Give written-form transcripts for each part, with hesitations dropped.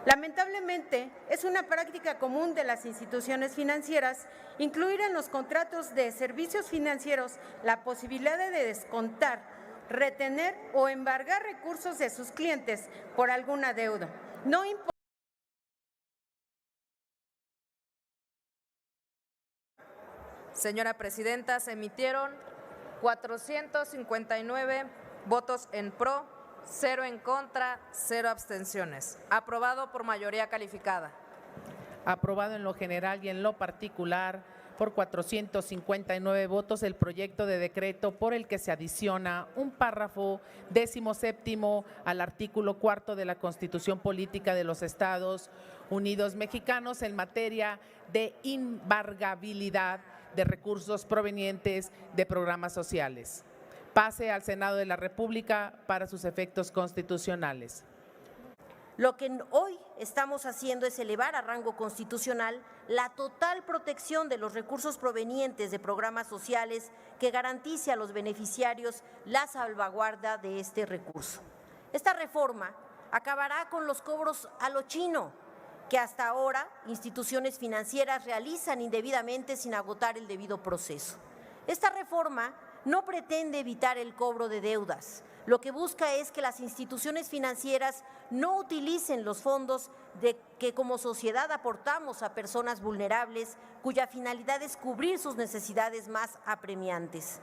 Lamentablemente, es una práctica común de las instituciones financieras incluir en los contratos de servicios financieros la posibilidad de descontar, retener o embargar recursos de sus clientes por algún adeudo. No importa. Señora Presidenta, se emitieron 459 votos en pro, 0 en contra, 0 abstenciones. Aprobado por mayoría calificada. Aprobado en lo general y en lo particular por 459 votos el proyecto de decreto por el que se adiciona un párrafo 17º al artículo 4 de la Constitución Política de los Estados Unidos Mexicanos en materia de embargabilidad de recursos provenientes de programas sociales. Pase al Senado de la República para sus efectos constitucionales. Lo que hoy estamos haciendo es elevar a rango constitucional la total protección de los recursos provenientes de programas sociales que garantice a los beneficiarios la salvaguarda de este recurso. Esta reforma acabará con los cobros a lo chino, que hasta ahora instituciones financieras realizan indebidamente sin agotar el debido proceso. Esta reforma no pretende evitar el cobro de deudas. Lo que busca es que las instituciones financieras no utilicen los fondos que como sociedad aportamos a personas vulnerables, cuya finalidad es cubrir sus necesidades más apremiantes.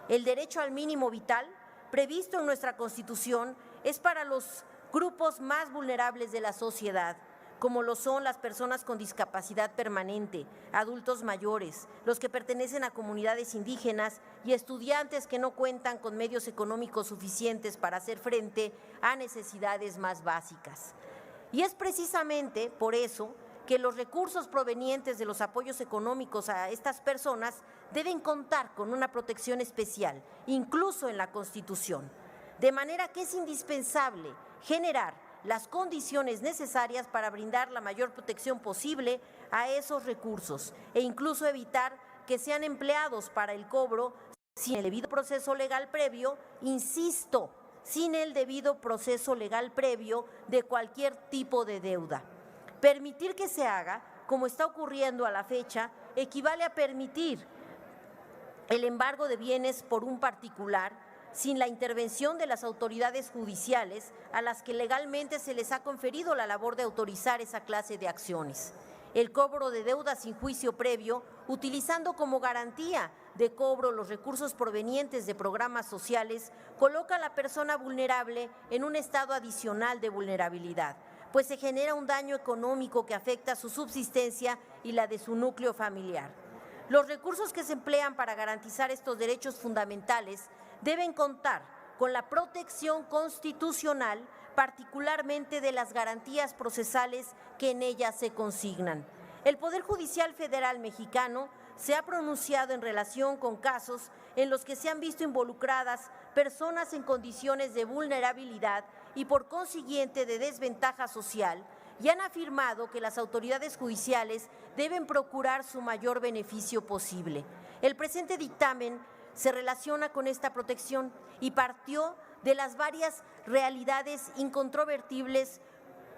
El derecho al mínimo vital, previsto en nuestra Constitución, es para los grupos más vulnerables de la sociedad, como lo son las personas con discapacidad permanente, adultos mayores, los que pertenecen a comunidades indígenas y estudiantes que no cuentan con medios económicos suficientes para hacer frente a necesidades más básicas. Y es precisamente por eso que los recursos provenientes de los apoyos económicos a estas personas deben contar con una protección especial, incluso en la Constitución, de manera que es indispensable generar las condiciones necesarias para brindar la mayor protección posible a esos recursos e incluso evitar que sean empleados para el cobro sin el debido proceso legal previo, insisto, sin el debido proceso legal previo de cualquier tipo de deuda. Permitir que se haga, como está ocurriendo a la fecha, equivale a permitir el embargo de bienes por un particular sin la intervención de las autoridades judiciales a las que legalmente se les ha conferido la labor de autorizar esa clase de acciones. El cobro de deudas sin juicio previo, utilizando como garantía de cobro los recursos provenientes de programas sociales, coloca a la persona vulnerable en un estado adicional de vulnerabilidad, pues se genera un daño económico que afecta su subsistencia y la de su núcleo familiar. Los recursos que se emplean para garantizar estos derechos fundamentales deben contar con la protección constitucional, particularmente de las garantías procesales que en ellas se consignan. El Poder Judicial Federal mexicano se ha pronunciado en relación con casos en los que se han visto involucradas personas en condiciones de vulnerabilidad y por consiguiente de desventaja social, y han afirmado que las autoridades judiciales deben procurar su mayor beneficio posible. El presente dictamen se relaciona con esta protección y partió de las varias realidades incontrovertibles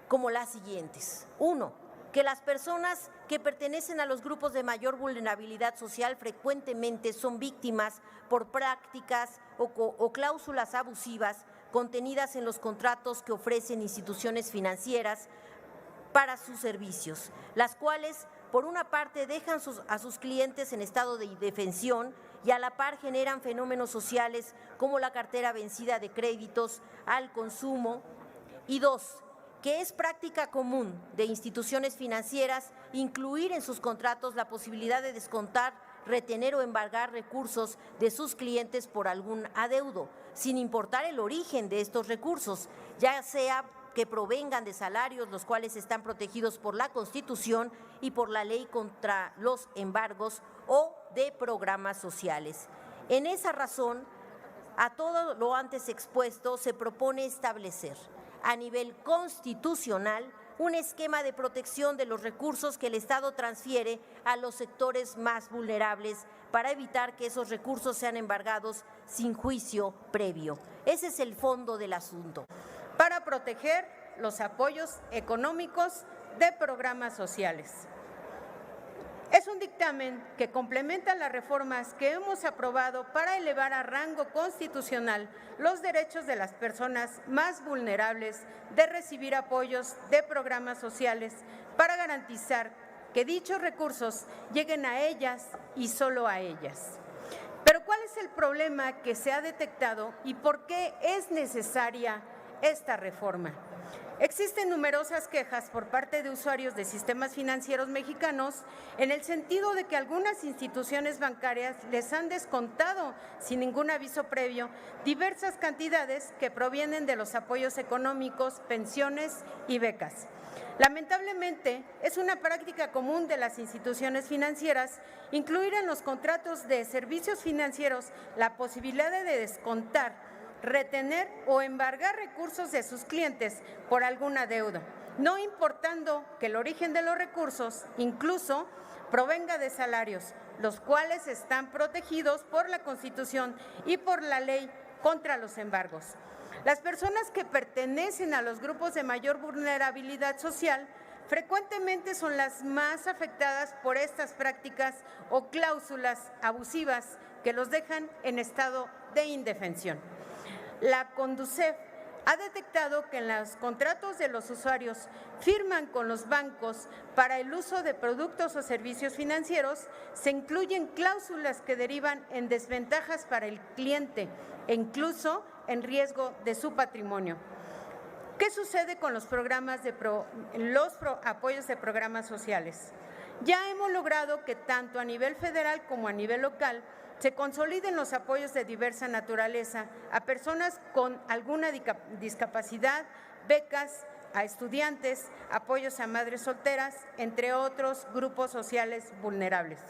como las siguientes. 1. Que las personas que pertenecen a los grupos de mayor vulnerabilidad social frecuentemente son víctimas por prácticas o cláusulas abusivas contenidas en los contratos que ofrecen instituciones financieras para sus servicios, las cuales por una parte dejan a sus clientes en estado de indefensión y a la par generan fenómenos sociales como la cartera vencida de créditos al consumo. Y 2, que es práctica común de instituciones financieras incluir en sus contratos la posibilidad de descontar, retener o embargar recursos de sus clientes por algún adeudo, sin importar el origen de estos recursos, ya sea que provengan de salarios, los cuales están protegidos por la Constitución y por la Ley contra los embargos, o de programas sociales. En esa razón, a todo lo antes expuesto, se propone establecer a nivel constitucional un esquema de protección de los recursos que el Estado transfiere a los sectores más vulnerables para evitar que esos recursos sean embargados sin juicio previo. Ese es el fondo del asunto. Para proteger los apoyos económicos de programas sociales. Es un dictamen que complementa las reformas que hemos aprobado para elevar a rango constitucional los derechos de las personas más vulnerables de recibir apoyos de programas sociales para garantizar que dichos recursos lleguen a ellas y solo a ellas. Pero ¿cuál es el problema que se ha detectado y por qué es necesaria esta reforma? Existen numerosas quejas por parte de usuarios de sistemas financieros mexicanos en el sentido de que algunas instituciones bancarias les han descontado sin ningún aviso previo diversas cantidades que provienen de los apoyos económicos, pensiones y becas. Lamentablemente, es una práctica común de las instituciones financieras incluir en los contratos de servicios financieros la posibilidad de descontar, retener o embargar recursos de sus clientes por alguna deuda, no importando que el origen de los recursos incluso provenga de salarios, los cuales están protegidos por la Constitución y por la ley contra los embargos. Las personas que pertenecen a los grupos de mayor vulnerabilidad social frecuentemente son las más afectadas por estas prácticas o cláusulas abusivas que los dejan en estado de indefensión. La Conducef ha detectado que en los contratos de los usuarios firman con los bancos para el uso de productos o servicios financieros se incluyen cláusulas que derivan en desventajas para el cliente e incluso en riesgo de su patrimonio. ¿Qué sucede con los programas apoyos de programas sociales? Ya hemos logrado que tanto a nivel federal como a nivel local se consoliden los apoyos de diversa naturaleza a personas con alguna discapacidad, becas a estudiantes, apoyos a madres solteras, entre otros grupos sociales vulnerables.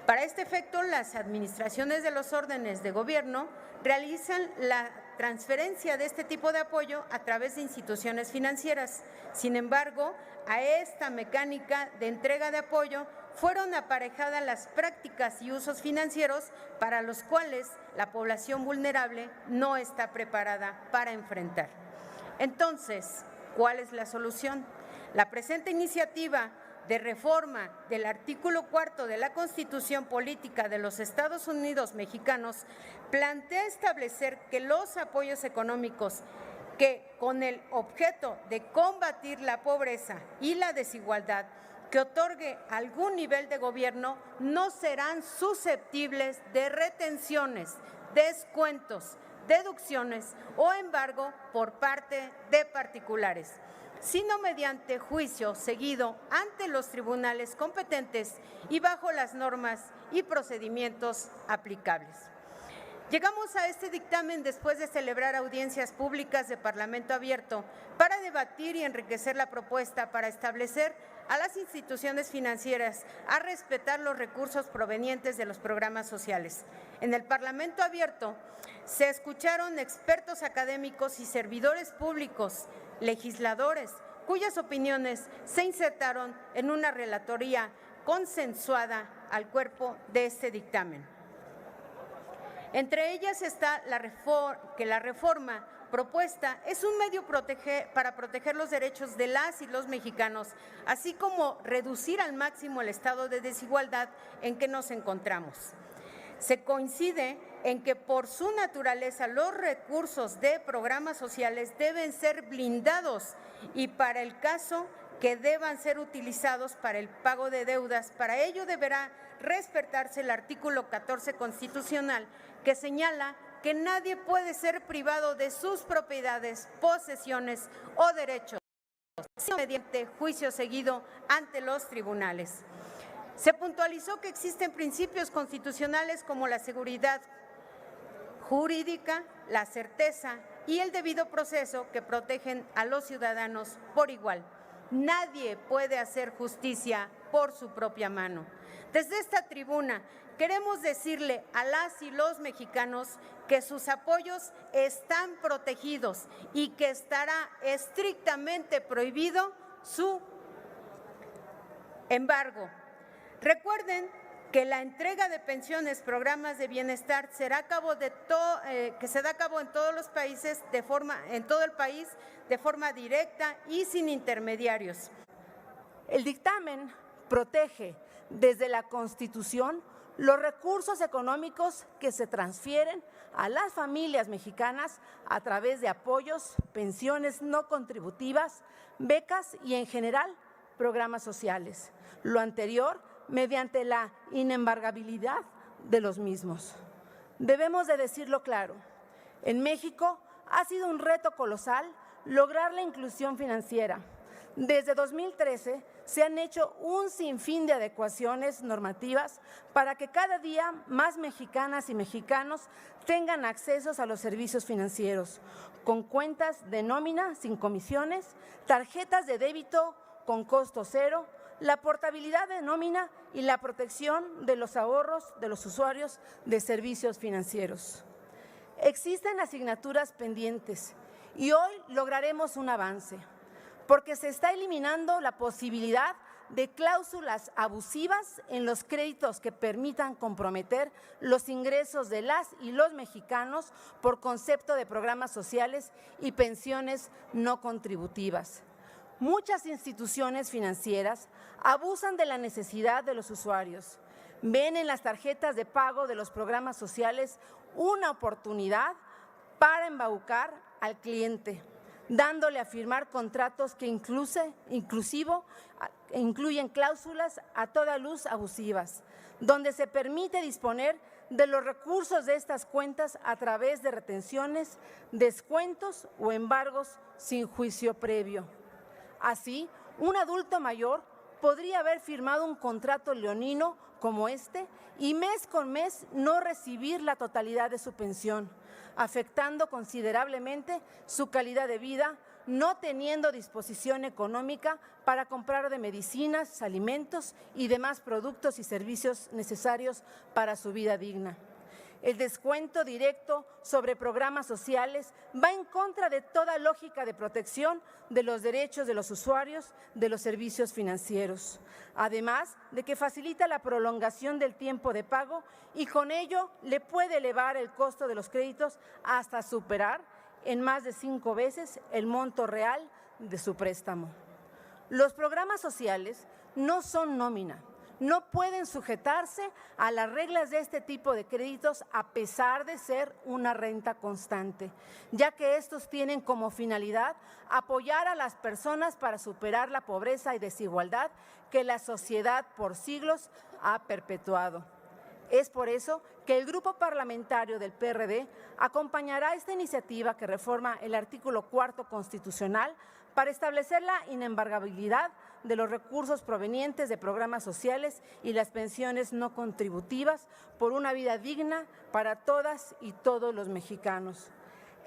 Para este efecto, las administraciones de los órdenes de gobierno realizan la transferencia de este tipo de apoyo a través de instituciones financieras. Sin embargo, a esta mecánica de entrega de apoyo fueron aparejadas las prácticas y usos financieros para los cuales la población vulnerable no está preparada para enfrentar. Entonces, ¿cuál es la solución? La presente iniciativa de reforma del artículo 4 de la Constitución Política de los Estados Unidos Mexicanos plantea establecer que los apoyos económicos que con el objeto de combatir la pobreza y la desigualdad que otorgue algún nivel de gobierno no serán susceptibles de retenciones, descuentos, deducciones o embargo por parte de particulares, sino mediante juicio seguido ante los tribunales competentes y bajo las normas y procedimientos aplicables. Llegamos a este dictamen después de celebrar audiencias públicas de Parlamento abierto para debatir y enriquecer la propuesta para establecer a las instituciones financieras a respetar los recursos provenientes de los programas sociales. En el Parlamento abierto se escucharon expertos académicos y servidores públicos, legisladores, cuyas opiniones se insertaron en una relatoría consensuada al cuerpo de este dictamen. Entre ellas está que la reforma propuesta es un medio para proteger los derechos de las y los mexicanos, así como reducir al máximo el estado de desigualdad en que nos encontramos. Se coincide en que por su naturaleza los recursos de programas sociales deben ser blindados y para el caso que deban ser utilizados para el pago de deudas, para ello deberá respetarse el artículo 14 constitucional que señala que nadie puede ser privado de sus propiedades, posesiones o derechos, sino mediante juicio seguido ante los tribunales. Se puntualizó que existen principios constitucionales como la seguridad jurídica, la certeza y el debido proceso que protegen a los ciudadanos por igual. Nadie puede hacer justicia por su propia mano. Desde esta tribuna queremos decirle a las y los mexicanos que sus apoyos están protegidos y que estará estrictamente prohibido su embargo. Recuerden que la entrega de pensiones, programas de bienestar que se da a cabo en todos los países en todo el país de forma directa y sin intermediarios. El dictamen protege desde la Constitución los recursos económicos que se transfieren a las familias mexicanas a través de apoyos, pensiones no contributivas, becas y, en general, programas sociales. Lo anterior mediante la inembargabilidad de los mismos. Debemos de decirlo claro, en México ha sido un reto colosal lograr la inclusión financiera. Desde 2013 se han hecho un sinfín de adecuaciones normativas para que cada día más mexicanas y mexicanos tengan acceso a los servicios financieros, con cuentas de nómina sin comisiones, tarjetas de débito con costo cero, la portabilidad de nómina y la protección de los ahorros de los usuarios de servicios financieros. Existen asignaturas pendientes y hoy lograremos un avance, porque se está eliminando la posibilidad de cláusulas abusivas en los créditos que permitan comprometer los ingresos de las y los mexicanos por concepto de programas sociales y pensiones no contributivas. Muchas instituciones financieras abusan de la necesidad de los usuarios. Ven en las tarjetas de pago de los programas sociales una oportunidad para embaucar al cliente, dándole a firmar contratos que incluyen cláusulas a toda luz abusivas, donde se permite disponer de los recursos de estas cuentas a través de retenciones, descuentos o embargos sin juicio previo. Así, un adulto mayor podría haber firmado un contrato leonino como este y mes con mes no recibir la totalidad de su pensión, afectando considerablemente su calidad de vida, no teniendo disposición económica para comprar de medicinas, alimentos y demás productos y servicios necesarios para su vida digna. El descuento directo sobre programas sociales va en contra de toda lógica de protección de los derechos de los usuarios de los servicios financieros, además de que facilita la prolongación del tiempo de pago y con ello le puede elevar el costo de los créditos hasta superar en más de 5 veces el monto real de su préstamo. Los programas sociales no son nómina. No pueden sujetarse a las reglas de este tipo de créditos a pesar de ser una renta constante, ya que estos tienen como finalidad apoyar a las personas para superar la pobreza y desigualdad que la sociedad por siglos ha perpetuado. Es por eso que el Grupo Parlamentario del PRD acompañará esta iniciativa que reforma el artículo 4 constitucional para establecer la inembargabilidad de los recursos provenientes de programas sociales y las pensiones no contributivas por una vida digna para todas y todos los mexicanos.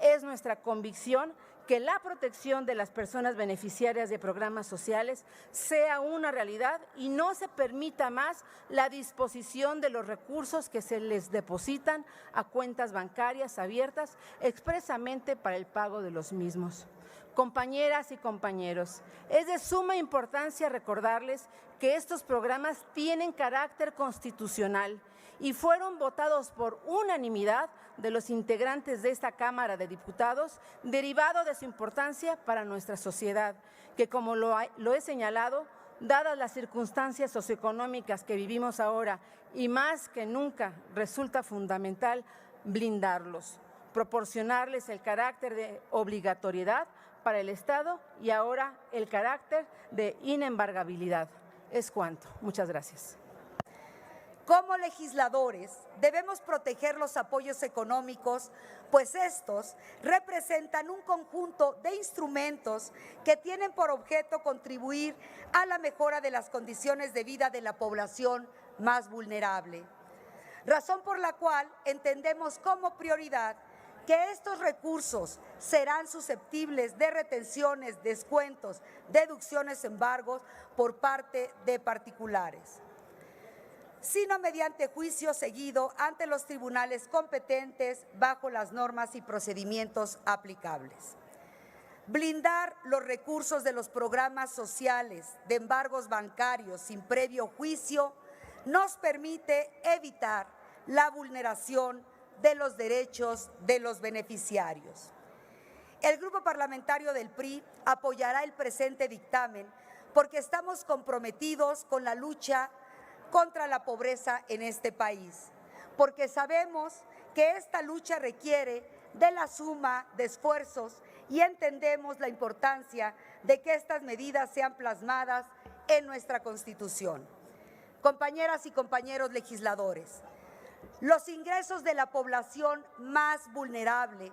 Es nuestra convicción que la protección de las personas beneficiarias de programas sociales sea una realidad y no se permita más la disposición de los recursos que se les depositan a cuentas bancarias abiertas expresamente para el pago de los mismos. Compañeras y compañeros, es de suma importancia recordarles que estos programas tienen carácter constitucional y fueron votados por unanimidad de los integrantes de esta Cámara de Diputados, derivado de su importancia para nuestra sociedad, que como lo he señalado, dadas las circunstancias socioeconómicas que vivimos ahora y más que nunca resulta fundamental blindarlos, proporcionarles el carácter de obligatoriedad para el Estado y ahora el carácter de inembargabilidad. Es cuanto. Muchas gracias. Como legisladores, debemos proteger los apoyos económicos, pues estos representan un conjunto de instrumentos que tienen por objeto contribuir a la mejora de las condiciones de vida de la población más vulnerable. Razón por la cual entendemos como prioridad que estos recursos serán susceptibles de retenciones, descuentos, deducciones, embargos por parte de particulares, sino mediante juicio seguido ante los tribunales competentes bajo las normas y procedimientos aplicables. Blindar los recursos de los programas sociales de embargos bancarios sin previo juicio nos permite evitar la vulneración de los derechos de los beneficiarios. El Grupo Parlamentario del PRI apoyará el presente dictamen porque estamos comprometidos con la lucha contra la pobreza en este país, porque sabemos que esta lucha requiere de la suma de esfuerzos y entendemos la importancia de que estas medidas sean plasmadas en nuestra Constitución. Compañeras y compañeros legisladores, los ingresos de la población más vulnerable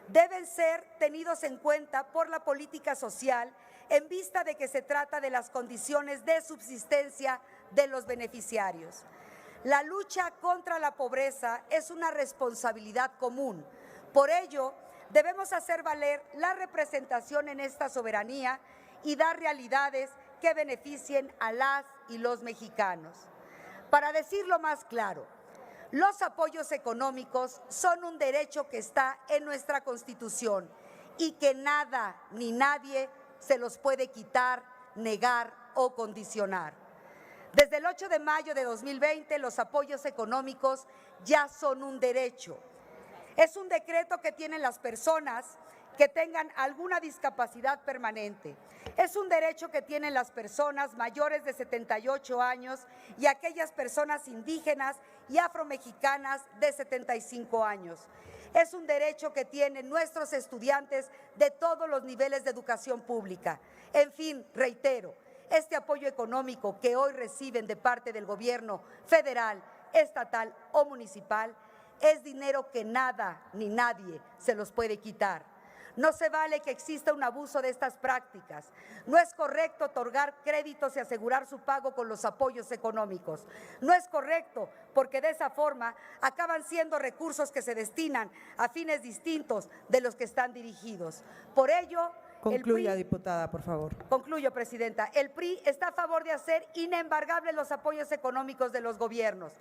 deben ser tenidos en cuenta por la política social en vista de que se trata de las condiciones de subsistencia de los beneficiarios. La lucha contra la pobreza es una responsabilidad común. Por ello, debemos hacer valer la representación en esta soberanía y dar realidades que beneficien a las y los mexicanos. Para decirlo más claro, los apoyos económicos son un derecho que está en nuestra Constitución y que nada ni nadie se los puede quitar, negar o condicionar. Desde el 8 de mayo de 2020, los apoyos económicos ya son un derecho. Es un decreto que tienen las personas que tengan alguna discapacidad permanente. Es un derecho que tienen las personas mayores de 78 años y aquellas personas indígenas y afromexicanas de 75 años. Es un derecho que tienen nuestros estudiantes de todos los niveles de educación pública. En fin, reitero, este apoyo económico que hoy reciben de parte del gobierno federal, estatal o municipal es dinero que nada ni nadie se los puede quitar. No se vale que exista un abuso de estas prácticas. No es correcto otorgar créditos y asegurar su pago con los apoyos económicos. No es correcto porque de esa forma acaban siendo recursos que se destinan a fines distintos de los que están dirigidos. Por ello, concluya, diputada, por favor. Concluyo, presidenta. El PRI está a favor de hacer inembargables los apoyos económicos de los gobiernos.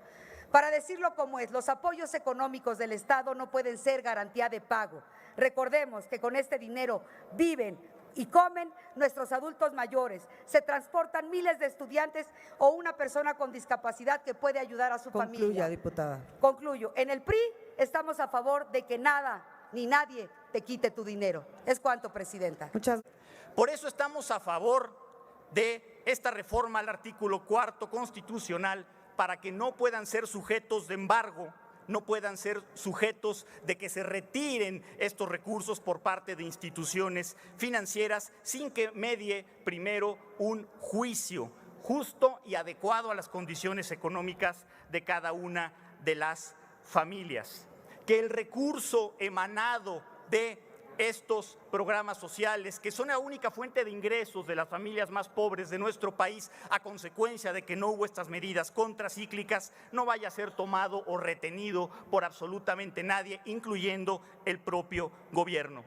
Para decirlo como es, los apoyos económicos del Estado no pueden ser garantía de pago. Recordemos que con este dinero viven y comen nuestros adultos mayores, se transportan miles de estudiantes o una persona con discapacidad que puede ayudar a su familia. Concluya, diputada. Concluyo. En el PRI estamos a favor de que nada ni nadie te quite tu dinero. Es cuanto, presidenta. Por eso estamos a favor de esta reforma al artículo 4 constitucional para que no puedan ser sujetos de embargo, no puedan ser sujetos de que se retiren estos recursos por parte de instituciones financieras sin que medie primero un juicio justo y adecuado a las condiciones económicas de cada una de las familias. Que el recurso emanado de estos programas sociales, que son la única fuente de ingresos de las familias más pobres de nuestro país, a consecuencia de que no hubo estas medidas contracíclicas, no vaya a ser tomado o retenido por absolutamente nadie, incluyendo el propio gobierno.